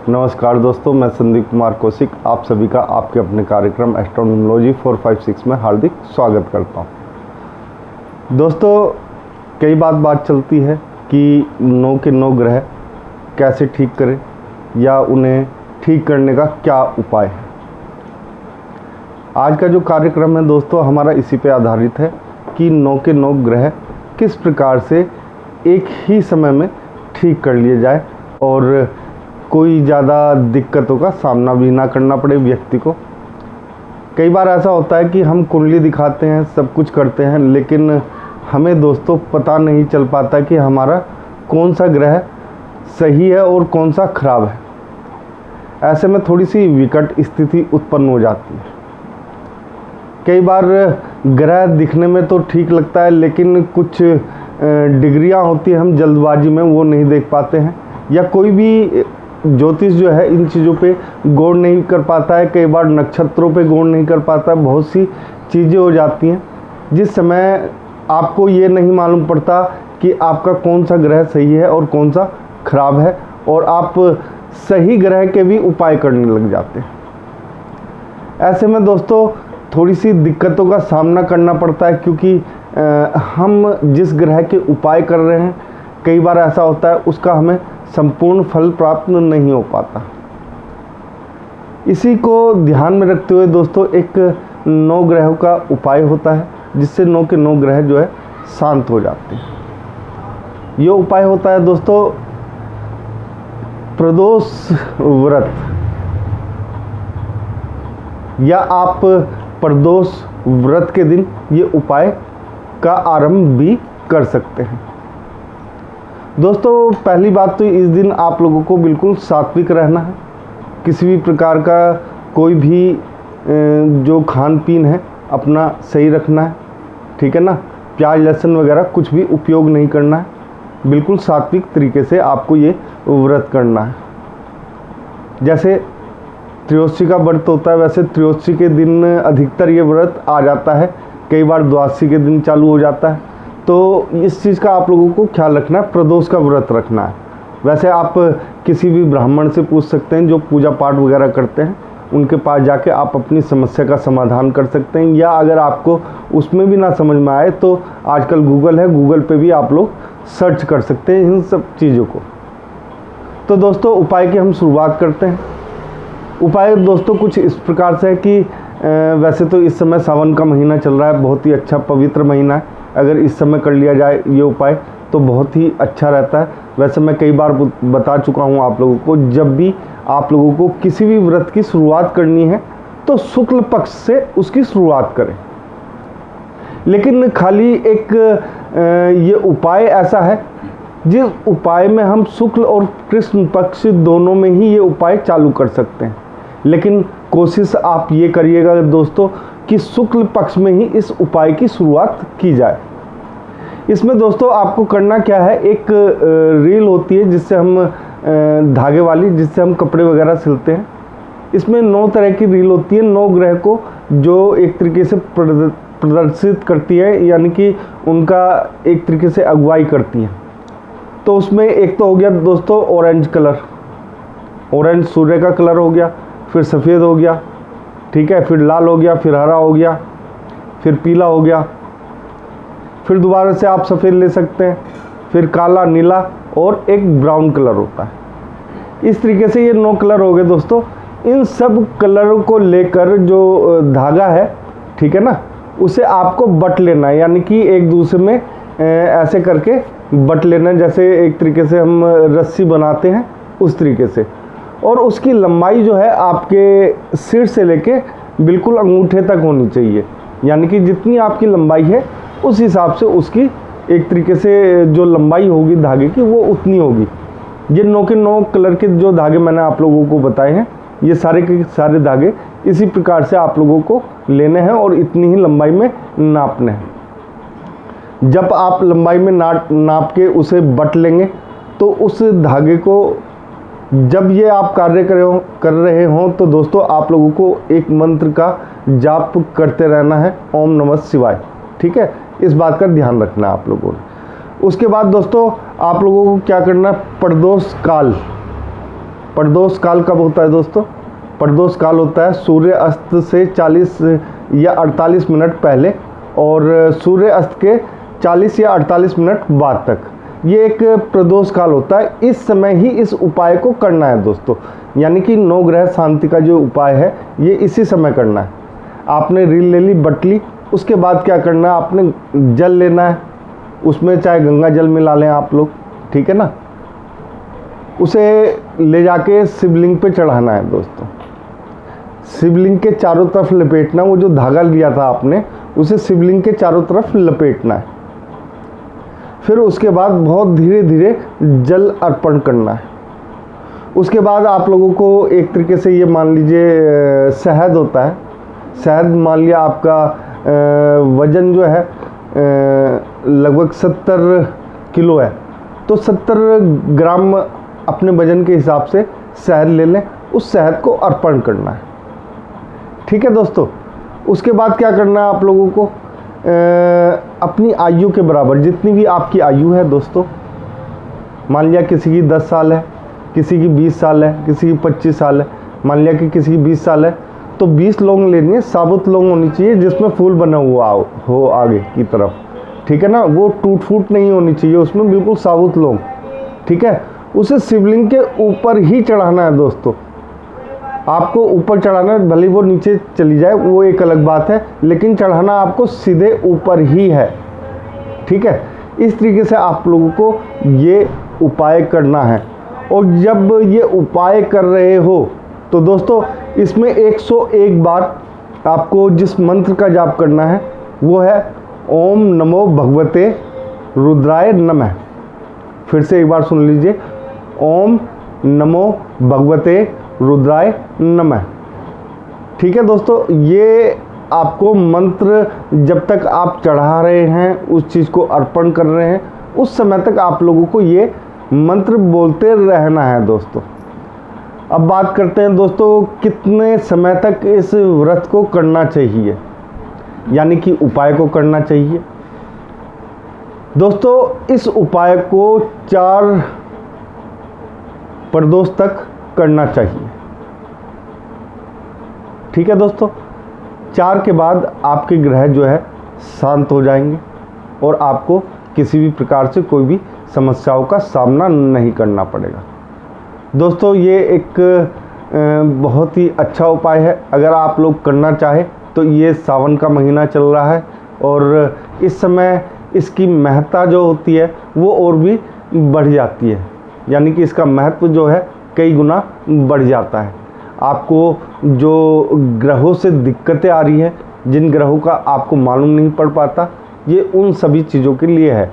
नमस्कार दोस्तों, मैं संदीप कुमार कौशिक आप सभी का आपके अपने कार्यक्रम एस्ट्रोनॉमोलॉजी 456 में हार्दिक स्वागत करता हूं। दोस्तों, कई बात चलती है कि 9 के 9 ग्रह कैसे ठीक करें या उन्हें ठीक करने का क्या उपाय है। आज का जो कार्यक्रम है दोस्तों, हमारा इसी पे आधारित है कि 9 के 9 ग्रह किस प्रकार से एक ही समय में ठीक कर लिए जाए और कोई ज़्यादा दिक्कतों का सामना भी ना करना पड़े व्यक्ति को। कई बार ऐसा होता है कि हम कुंडली दिखाते हैं, सब कुछ करते हैं, लेकिन हमें दोस्तों पता नहीं चल पाता कि हमारा कौन सा ग्रह सही है और कौन सा खराब है। ऐसे में थोड़ी सी विकट स्थिति उत्पन्न हो जाती है। कई बार ग्रह दिखने में तो ठीक लगता है, लेकिन कुछ डिग्रियां होती हैं, हम जल्दबाजी में वो नहीं देख पाते हैं, या कोई भी ज्योतिष जो है इन चीज़ों पे गौर नहीं कर पाता है। कई बार नक्षत्रों पे गौर नहीं कर पाता है। बहुत सी चीज़ें हो जाती हैं जिस समय आपको ये नहीं मालूम पड़ता कि आपका कौन सा ग्रह सही है और कौन सा खराब है, और आप सही ग्रह के भी उपाय करने लग जाते हैं। ऐसे में दोस्तों थोड़ी सी दिक्कतों का सामना करना पड़ता है, क्योंकि हम जिस ग्रह के उपाय कर रहे हैं, कई बार ऐसा होता है उसका हमें संपूर्ण फल प्राप्त नहीं हो पाता। इसी को ध्यान में रखते हुए दोस्तों एक 9 ग्रहों का उपाय होता है, जिससे 9 के 9 ग्रह जो है शांत हो जाते हैं। ये उपाय होता है दोस्तों प्रदोष व्रत, या आप प्रदोष व्रत के दिन ये उपाय का आरंभ भी कर सकते हैं। दोस्तों, पहली बात तो इस दिन आप लोगों को बिल्कुल सात्विक रहना है। किसी भी प्रकार का कोई भी जो खान पीन है अपना सही रखना है, ठीक है ना। प्याज लहसुन वगैरह कुछ भी उपयोग नहीं करना है। बिल्कुल सात्विक तरीके से आपको ये व्रत करना है। जैसे त्रयोदशी का व्रत होता है, वैसे त्रयोदशी के दिन अधिकतर ये व्रत आ जाता है। कई बार द्वादशी के दिन चालू हो जाता है। तो इस चीज़ का आप लोगों को ख्याल रखना है, प्रदोष का व्रत रखना है। वैसे आप किसी भी ब्राह्मण से पूछ सकते हैं जो पूजा पाठ वगैरह करते हैं, उनके पास जाके आप अपनी समस्या का समाधान कर सकते हैं। या अगर आपको उसमें भी ना समझ में आए तो आजकल गूगल है, गूगल पे भी आप लोग सर्च कर सकते हैं इन सब चीज़ों को। तो दोस्तों उपाय की हम शुरुआत करते हैं। उपाय दोस्तों कुछ इस प्रकार से है कि वैसे तो इस समय सावन का महीना चल रहा है, बहुत ही अच्छा पवित्र महीना है। अगर इस समय कर लिया जाए ये उपाय तो बहुत ही अच्छा रहता है। वैसे मैं कई बार बता चुका हूँ आप लोगों को, जब भी आप लोगों को किसी भी व्रत की शुरुआत करनी है तो शुक्ल पक्ष से उसकी शुरुआत करें। लेकिन खाली एक ये उपाय ऐसा है जिस उपाय में हम शुक्ल और कृष्ण पक्ष दोनों में ही ये उपाय चालू कर सकते हैं। लेकिन कोशिश आप ये करिएगा दोस्तों कि शुक्ल पक्ष में ही इस उपाय की शुरुआत की जाए। इसमें दोस्तों आपको करना क्या है, एक रील होती है जिससे हम धागे वाली, जिससे हम कपड़े वगैरह सिलते हैं। इसमें 9 तरह की रील होती है, 9 ग्रह को जो एक तरीके से प्रदर्शित करती है, यानी कि उनका एक तरीके से अगुवाई करती है। तो उसमें एक तो हो गया दोस्तों ऑरेंज कलर, ऑरेंज सूर्य का कलर हो गया, फिर सफ़ेद हो गया, ठीक है, फिर लाल हो गया, फिर हरा हो गया, फिर पीला हो गया, फिर दोबारा से आप सफ़ेद ले सकते हैं, फिर काला, नीला और एक ब्राउन कलर होता है। इस तरीके से ये 9 कलर हो गए दोस्तों। इन सब कलरों को लेकर जो धागा है, ठीक है ना, उसे आपको बट लेना है, यानी कि एक दूसरे में ऐसे करके बट लेना, जैसे एक तरीके से हम रस्सी बनाते हैं उस तरीके से। और उसकी लंबाई जो है आपके सिर से लेके बिल्कुल अंगूठे तक होनी चाहिए, यानी कि जितनी आपकी लंबाई है उस हिसाब से उसकी एक तरीके से जो लंबाई होगी धागे की वो उतनी होगी। ये 9 के 9 कलर के जो धागे मैंने आप लोगों को बताए हैं, ये सारे के सारे धागे इसी प्रकार से आप लोगों को लेने हैं और इतनी ही लंबाई में नापने हैं। जब आप लंबाई में नाप के उसे बट लेंगे तो उस धागे को जब ये आप कार्य कर रहे हों तो दोस्तों आप लोगों को एक मंत्र का जाप करते रहना है, ओम नमः शिवाय, ठीक है। इस बात का ध्यान रखना है आप लोगों ने। उसके बाद दोस्तों आप लोगों को क्या करना है, प्रदोष काल प्रदोष काल कब होता है दोस्तों? प्रदोष काल होता है सूर्य अस्त से 40 या 48 मिनट पहले और सूर्य अस्त के 40 या 48 मिनट बाद तक। ये एक प्रदोष काल होता है। इस समय ही इस उपाय को करना है दोस्तों, यानी कि 9 ग्रह शांति का जो उपाय है ये इसी समय करना है। आपने रील ले ली, बट ली, उसके बाद क्या करना है, आपने जल लेना है, उसमें चाहे गंगा जल मिला लें आप लोग, ठीक है ना। उसे ले जाके शिवलिंग पे चढ़ाना है दोस्तों। शिवलिंग के चारों तरफ लपेटना, वो जो धागा लिया था आपने उसे शिवलिंग के चारों तरफ लपेटना है। फिर उसके बाद बहुत धीरे धीरे जल अर्पण करना है। उसके बाद आप लोगों को एक तरीके से ये मान लीजिए शहद होता है, शहद मान लिया आपका वज़न जो है लगभग 70 किलो है, तो 70 ग्राम अपने वज़न के हिसाब से शहद ले लें, उस शहद को अर्पण करना है, ठीक है दोस्तों। उसके बाद क्या करना है आप लोगों को, अपनी आयु के बराबर जितनी भी आपकी आयु है दोस्तों, मान लिया किसी की 10 साल है, किसी की 20 साल है, किसी की 25 साल है, मान लिया कि किसी की 20 साल है, तो 20 लौंग लेनी है, साबुत लौंग होनी चाहिए जिसमें फूल बना हुआ हो आगे की तरफ, ठीक है ना। वो टूट फूट नहीं होनी चाहिए, उसमें बिल्कुल साबुत लौंग, ठीक है। उसे शिवलिंग के ऊपर ही चढ़ाना है दोस्तों। आपको ऊपर चढ़ाना है, भले वो नीचे चली जाए वो एक अलग बात है, लेकिन चढ़ाना आपको सीधे ऊपर ही है, ठीक है। इस तरीके से आप लोगों को ये उपाय करना है। और जब ये उपाय कर रहे हो तो दोस्तों इसमें 101 बार आपको जिस मंत्र का जाप करना है वो है ओम नमो भगवते रुद्राय नमः। फिर से एक बार सुन लीजिए, ओम नमो भगवते रुद्राय नमः, ठीक है दोस्तों। ये आपको मंत्र जब तक आप चढ़ा रहे हैं, उस चीज़ को अर्पण कर रहे हैं, उस समय तक आप लोगों को ये मंत्र बोलते रहना है दोस्तों। अब बात करते हैं दोस्तों कितने समय तक इस व्रत को करना चाहिए, यानी कि उपाय को करना चाहिए। दोस्तों इस उपाय को 4 प्रदोष तक करना चाहिए, ठीक है दोस्तों। 4 के बाद आपके ग्रह जो है शांत हो जाएंगे और आपको किसी भी प्रकार से कोई भी समस्याओं का सामना नहीं करना पड़ेगा। दोस्तों ये एक बहुत ही अच्छा उपाय है। अगर आप लोग करना चाहें तो ये सावन का महीना चल रहा है और इस समय इसकी महत्ता जो होती है वो और भी बढ़ जाती है, यानी कि इसका महत्व जो है कई गुना बढ़ जाता है। आपको जो ग्रहों से दिक्कतें आ रही हैं, जिन ग्रहों का आपको मालूम नहीं पड़ पाता, ये उन सभी चीज़ों के लिए है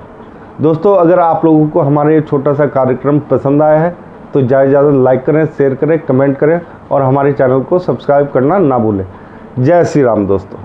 दोस्तों। अगर आप लोगों को हमारा ये छोटा सा कार्यक्रम पसंद आया है तो ज़्यादा से ज़्यादा लाइक करें, शेयर करें, कमेंट करें और हमारे चैनल को सब्सक्राइब करना ना भूलें। जय श्री राम दोस्तों।